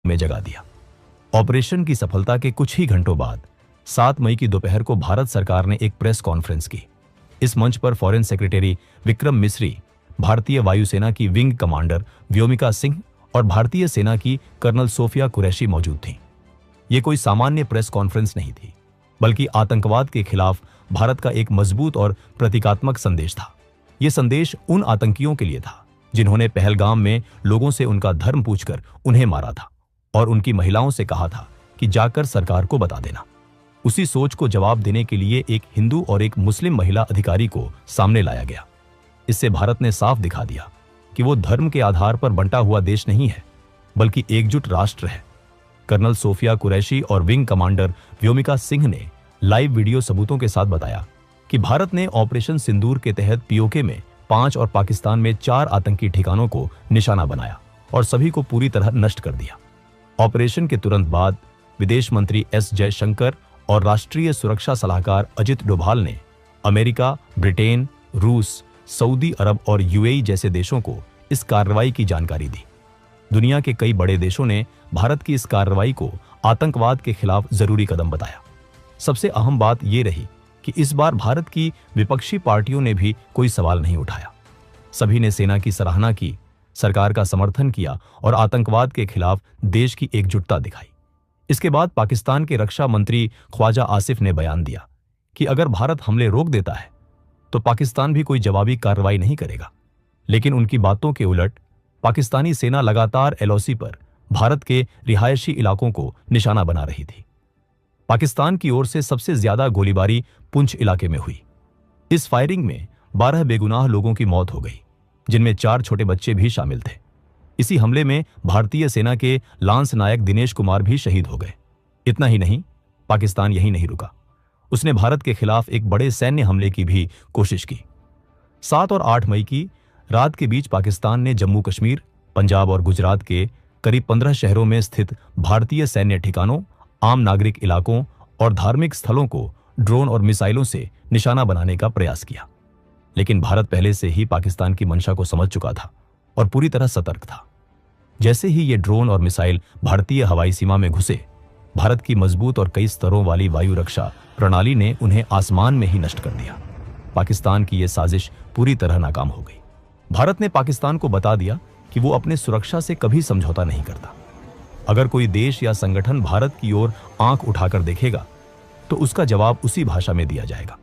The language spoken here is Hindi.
में जगा दिया। ऑपरेशन की सफलता के कुछ ही घंटों बाद 7 मई की दोपहर को भारत सरकार ने एक प्रेस कॉन्फ्रेंस की। इस मंच पर फॉरेन सेक्रेटरी विक्रम मिस्री, भारतीय वायुसेना की विंग कमांडर व्योमिका सिंह और भारतीय सेना की कर्नल सोफिया कुरैशी मौजूद थीं। ये कोई सामान्य प्रेस कॉन्फ्रेंस नहीं थी, बल्कि आतंकवाद के खिलाफ भारत का एक मजबूत और प्रतीकात्मक संदेश था। ये संदेश उन आतंकियों के लिए था जिन्होंने पहलगाम में लोगों से उनका धर्म पूछकर उन्हें मारा था और उनकी महिलाओं से कहा था कि जाकर सरकार को बता देना। उसी सोच को जवाब देने के लिए एक हिंदू और एक मुस्लिम महिला अधिकारी को सामने लाया गया। इससे भारत ने साफ दिखा दिया कि वो धर्म के आधार पर बंटा हुआ देश नहीं है, बल्कि एकजुट राष्ट्र है। कर्नल सोफिया कुरैशी और विंग कमांडर व्योमिका सिंह ने लाइव वीडियो सबूतों के साथ बताया कि भारत ने ऑपरेशन सिंदूर के तहत पीओके में 5 और पाकिस्तान में 4 आतंकी ठिकानों को निशाना बनाया और सभी को पूरी तरह नष्ट कर दिया। ऑपरेशन के तुरंत बाद विदेश मंत्री एस जयशंकर और राष्ट्रीय सुरक्षा सलाहकार अजित डोभाल ने अमेरिका, ब्रिटेन, रूस, सऊदी अरब और यूएई जैसे देशों को इस कार्रवाई की जानकारी दी। दुनिया के कई बड़े देशों ने भारत की इस कार्रवाई को आतंकवाद के खिलाफ जरूरी कदम बताया। सबसे अहम बात यह रही कि इस बार भारत की विपक्षी पार्टियों ने भी कोई सवाल नहीं उठाया। सभी ने सेना की सराहना की, सरकार का समर्थन किया और आतंकवाद के खिलाफ देश की एकजुटता दिखाई। इसके बाद पाकिस्तान के रक्षा मंत्री ख्वाजा आसिफ ने बयान दिया कि अगर भारत हमले रोक देता है तो पाकिस्तान भी कोई जवाबी कार्रवाई नहीं करेगा। लेकिन उनकी बातों के उलट पाकिस्तानी सेना लगातार एलओसी पर भारत के रिहायशी इलाकों को निशाना बना रही थी। पाकिस्तान की ओर से सबसे ज्यादा गोलीबारी पुंछ इलाके में हुई। इस फायरिंग में 12 बेगुनाह लोगों की मौत हो गई, जिनमें 4 छोटे बच्चे भी शामिल थे। इसी हमले में भारतीय सेना के लांस नायक दिनेश कुमार भी शहीद हो गए। इतना ही नहीं, पाकिस्तान यहीं नहीं रुका, उसने भारत के खिलाफ एक बड़े सैन्य हमले की भी कोशिश की। 7 और 8 मई की रात के बीच पाकिस्तान ने जम्मू कश्मीर, पंजाब और गुजरात के करीब 15 शहरों में स्थित भारतीय सैन्य ठिकानों, आम नागरिक इलाकों और धार्मिक स्थलों को ड्रोन और मिसाइलों से निशाना बनाने का प्रयास किया। लेकिन भारत पहले से ही पाकिस्तान की मंशा को समझ चुका था और पूरी तरह सतर्क था। जैसे ही ये ड्रोन और मिसाइल भारतीय हवाई सीमा में घुसे, भारत की मजबूत और कई स्तरों वाली वायु रक्षा प्रणाली ने उन्हें आसमान में ही नष्ट कर दिया। पाकिस्तान की यह साजिश पूरी तरह नाकाम हो गई। भारत ने पाकिस्तान को बता दिया कि वो अपने सुरक्षा से कभी समझौता नहीं करता। अगर कोई देश या संगठन भारत की ओर आंख उठाकर देखेगा तो उसका जवाब उसी भाषा में दिया जाएगा।